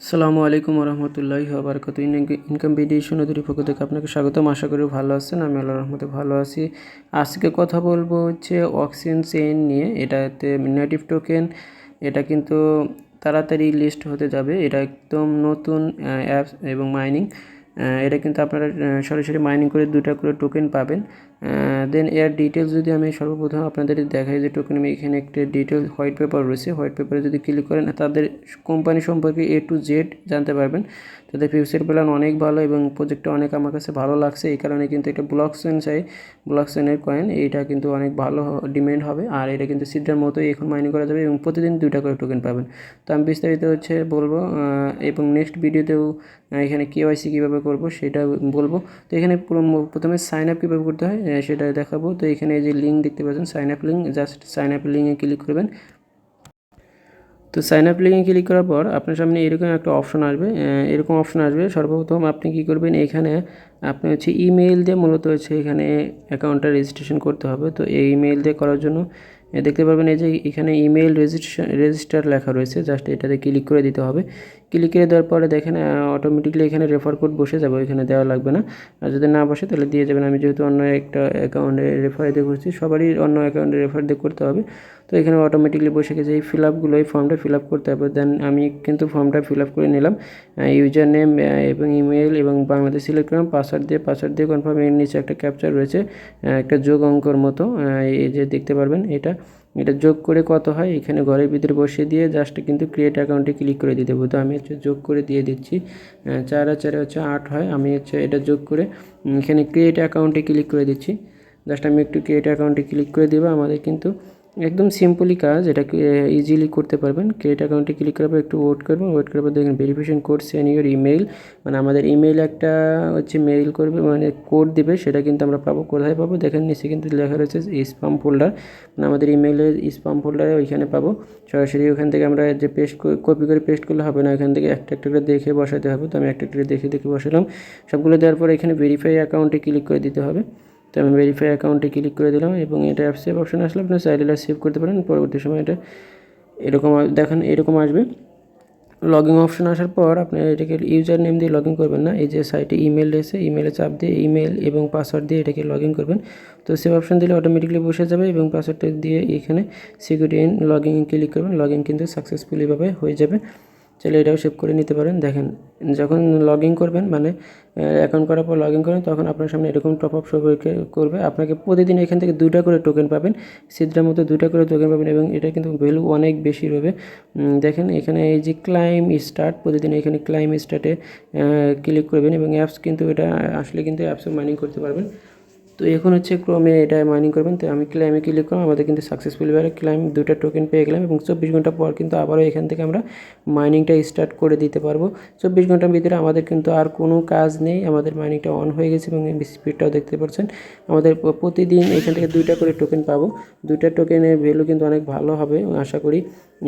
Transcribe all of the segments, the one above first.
আসসালামু আলাইকুম রহমতুল্লাহি ওয়া বারাকাতুহু। ইনকাম ভিডিও নদীর পক্ষ থেকে আপনাকে স্বাগতম। আশা করি ভালো আছেন। আমি আল্লাহর রহমতে ভালো আছি। আজকে কথা বলবো হচ্ছে অক্সিজেন চেইন নিয়ে। এটাতে নেটিভ টোকেন, এটা কিন্তু তাড়াতাড়ি লিস্ট হতে যাবে। এটা একদম নতুন অ্যাপস এবং মাইনিং। এটা কিন্তু আপনারা সরাসরি মাইনিং করে 2টা করে টোকেন পাবেন। দেন এর ডিটেলস যদি আমি সর্বপ্রথম আপনাদের দেখাই যে টোকেন, আমি এখানে একটা ডিটেলস হোয়াইট পেপার রয়েছে। হোয়াইট পেপারে যদি ক্লিক করেন তাদের কোম্পানি সম্পর্কে A to Z জানতে পারবেন। তাদের ফিউচার প্ল্যান অনেক ভালো এবং প্রজেক্টটা অনেক আমার কাছে ভালো লাগছে। এই কারণে কিন্তু এটা ব্লকচেনের কয়েন, এইটা কিন্তু অনেক ভালো ডিমান্ড হবে। আর এটা কিন্তু সিডার মতোই এখন মাইনিং করা যাবে এবং প্রতিদিন 2টা করে টোকেন পাবেন। তো আমি বিস্তারিত বলবো এবং নেক্সট ভিডিওতেও এখানে KYC কীভাবে করব সেটা বলবো। তো এখানে প্রথমে সাইন আপ কীভাবে করতে হয় সেটা দেখাবো। তো এখানে যে লিঙ্ক দেখতে পাচ্ছেন sign up link, just sign up লিঙ্কে ক্লিক করবেন। তো সাইন আপ লিঙ্কে ক্লিক করার পর আপনার সামনে এরকম একটা অপশন আসবে। সর্বপ্রথম আপনি কি করবেন, এখানে আপনি ইমেইল দিয়ে মূলত এখানে অ্যাকাউন্টটা রেজিস্ট্রেশন করতে হবে। তো এই ইমেইল দিয়ে করার জন্য দেখতে পারবেন এই যে এখানে ইমেইল রেজিস্টার লেখা রয়েছে, জাস্ট এটাতে ক্লিক করে দিতে হবে। ক্লিক করে দেওয়ার পরে দেখেন অটোমেটিকলি এখানে রেফার কোড বসে যাবে, এখানে দেওয়া লাগবে না। আর যদি না বসে তাহলে দিয়ে যাবেন। আমি যেহেতু অন্য একটা অ্যাকাউন্টে রেফার দিয়ে করছি, সবারই অন্য অ্যাকাউন্টে রেফার দিয়ে করতে হবে। তো এখানে অটোমেটিকলি বসে গেছে। এই ফর্মটা ফিল আপ করতে হবে। দেন আমি কিন্তু ফর্মটা ফিল আপ করে নিলাম। ইউজার নেম এবং ইমেল এবং বাংলাদেশ সিলেক্ট করলাম। পাসওয়ার্ড দিয়ে কনফার্ম। এর নিচে একটা ক্যাপচার রয়েছে, একটা যোগ অঙ্কর মতো, এই যে দেখতে পারবেন। এটা যোগ করে কত হয় এখানে ঘরের ভিতরে বসিয়ে দিয়ে জাস্ট কিন্তু ক্রিয়েট অ্যাকাউন্টে ক্লিক করে দিতে হবে। তো আমি যোগ করে দিয়ে দিচ্ছি। 4 আর 4 8 হয়। আমি এটা যোগ করে এখানে ক্রিয়েট অ্যাকাউন্টে ক্লিক করে দিচ্ছি। জাস্ট আমি একটু ক্রিয়েট অ্যাকাউন্টে ক্লিক করে দেবো। আমাদের কিন্তু একদম সিম্পলি কাজ, এটাকে ইজিলি করতে পারবেন। ক্রিয়েট অ্যাকাউন্টে ক্লিক করার পর একটু ওয়েট করবেন। ওয়েট করার পর দেখেন verification code send your email, মানে আমাদের ইমেল একটা মেইল করবে, মানে কোড দেবে। সেটা কিন্তু আমরা পাবো কোথায় পাবো, দেখেন নিচে কিন্তু লেখা রয়েছে স্প্যাম ফোল্ডার, মানে আমাদের ইমেলের স্প্যাম ফোল্ডারে ওইখানে পাবো। সরাসরি ওখান থেকে আমরা যে কপি করে পেস্ট করলে হবে না, ওখান থেকে একটা একটা করে দেখে বসাতে হবে। তো আমি একটা একটা করে দেখে বসালাম। সবগুলো দেওয়ার পর এখানে ভেরিফাই অ্যাকাউন্টে ক্লিক করে দিতে হবে। তো আমি ভেরিফাই অ্যাকাউন্টে ক্লিক করে দিলাম এবং এটা অ্যাপ সেভ অপশন আসলে আপনি চাইলে সেভ করতে পারেন। পরবর্তী সময় এটা এরকম আসবে। লগইন অপশন আসার পর আপনি এটাকে ইউজার নেম দিয়ে লগইন করবেন না, এই যে সাইটে ইমেল রয়েছে, ইমেলে চাপ দিয়ে ইমেল এবং পাসওয়ার্ড দিয়ে এটাকে লগইন করবেন। তো সেভ অপশন দিলে অটোমেটিকলি বসে যাবে এবং পাসওয়ার্ডটা দিয়ে এখানে সিকিউরিটি ইন লগইন ক্লিক করবেন। লগইন কিন্তু সাকসেসফুলিভাবে হয়ে যাবে। চাইলে এটাও সেভ করে নিতে পারেন। দেখেন যখন লগ ইন করবেন, মানে অ্যাকাউন্ট করার পর লগ ইন করেন, তখন আপনার সামনে এরকম টপ আপ শো করবে। আপনাকে প্রতিদিন এখান থেকে 2টা করে টোকেন পাবেন, সিদ্রার মতো 2টা করে টোকেন পাবেন এবং এটা কিন্তু ভ্যালু অনেক বেশি হবে। দেখেন এখানে এই যে ক্লাইম স্টার্ট, প্রতিদিন এখানে ক্লাইম স্টার্টে ক্লিক করবেন এবং অ্যাপস কিন্তু এটা আসলে কিন্তু অ্যাপসও মাইনিং করতে পারবেন। তো এখন ক্রোমে এটা মাইনিং করবেন। তো আমি ক্লাইমে ক্লিক করলাম, আমাদের কিন্তু সাকসেসফুলিভাবে ক্লাইম 2টা টোকেন পেয়ে গেলাম এবং 24 ঘন্টা পর কিন্তু আবারও এখান থেকে আমরা মাইনিংটা স্টার্ট করে দিতে পারবো। 24 ঘন্টার ভিতরে আমাদের কিন্তু আর কোনো কাজ নেই, আমাদের মাইনিংটা অন হয়ে গেছে এবং স্পিডটাও দেখতে পাচ্ছেন। আমাদের প্রতিদিন এখান থেকে 2টা করে টোকেন পাবো। 2টা টোকেনের ভ্যালু কিন্তু অনেক ভালো হবে আশা করি,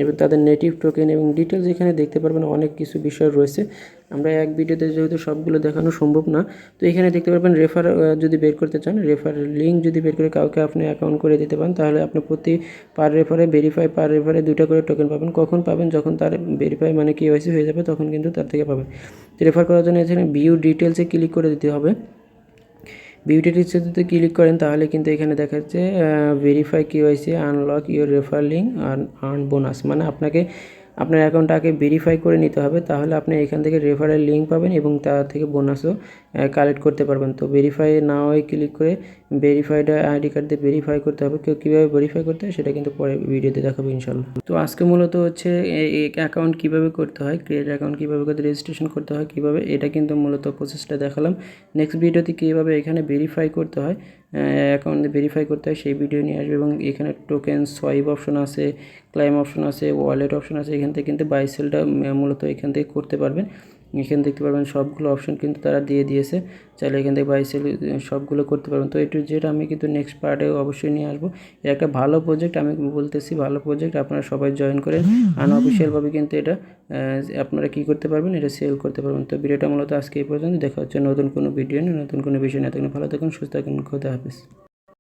এবং তাদের নেটিভ টোকেন এবং ডিটেলস এখানে দেখতে পারবেন। অনেক কিছু বিষয় রয়েছে, আমরা এক ভিডিওতে যেহেতু সবগুলো দেখানো সম্ভব না। তো এখানে দেখতে পারবেন রেফার যদি বের করতে চান, রেফার লিঙ্ক যদি বের করে কাউকে আপনি অ্যাকাউন্ট করে দিতে পারেন, তাহলে আপনি পার রেফারে 2টা করে টোকেন পাবেন। কখন পাবেন, যখন তার ভেরিফাই মানে KYC হয়ে যাবে তখন কিন্তু তার থেকে পাবেন। তো রেফার করার জন্য এখানে ভিউ ডিটেলসে ক্লিক করে দিতে হবে। ভিউ ডিটেলসে যদি ক্লিক করেন তাহলে কিন্তু এখানে দেখা যাচ্ছে verify KYC unlock your refer link earn bonus, মানে আপনাকে আপনার অ্যাকাউন্টটাকে ভেরিফাই করে নিতে হবে, তাহলে আপনি এখান থেকে রেফারেল লিঙ্ক পাবেন এবং তার থেকে বোনাসও কালেক্ট করতে পারবেন। তো ভেরিফাই নাও ক্লিক করে ভেরিফাইড আইডি কার্ড দিয়ে ভেরিফাই করতে হবে। কীভাবে ভেরিফাই করতে হয় সেটা কিন্তু পরে ভিডিওতে দেখাবো ইনশাল্লাহ। তো আজকে মূলত অ্যাকাউন্ট কীভাবে করতে হয়, ক্রিয়েট অ্যাকাউন্ট কীভাবে করতে, রেজিস্ট্রেশন করতে হয় কীভাবে, এটা কিন্তু মূলত প্রসেসটা দেখালাম। নেক্সট ভিডিওতে কীভাবে এখানে ভেরিফাই করতে হয়, অ্যাকাউন্ট ভেরিফাই করতে হয় সেই ভিডিও নিয়ে আসবে। এবং এখানে টোকেন সোয়াইপ অপশন আছে, ক্লাইম অপশন আছে, ওয়ালেট অপশন আছে। এখান থেকে কিন্তু বাই সেলটা মূলত এখান থেকে করতে পারবেন। এখানে দেখতে পারবেন সবগুলো অপশন কিন্তু তারা দিয়ে দিয়েছে, চাইলে এখান থেকে বাই সেল সবগুলো করতে পারবেন। তো একটু যেটা আমি কিন্তু নেক্সট পার্টে অবশ্যই নিয়ে আসবো। এটা একটা ভালো প্রজেক্ট, আমি বলতেছি ভালো প্রজেক্ট, আপনারা সবাই জয়েন করেন। আনঅফিসিয়ালভাবে কিন্তু এটা আপনারা কী করতে পারবেন, এটা সেল করতে পারবেন। তো ভিডিওটা মূলত আজকে এই পর্যন্ত, দেখা হচ্ছে নতুন কোনো ভিডিও নিয়ে, নতুন কোনো বিষয় নিয়ে। ভালো থাকুন, সুস্থ থাকুন, খোদা হাফেজ।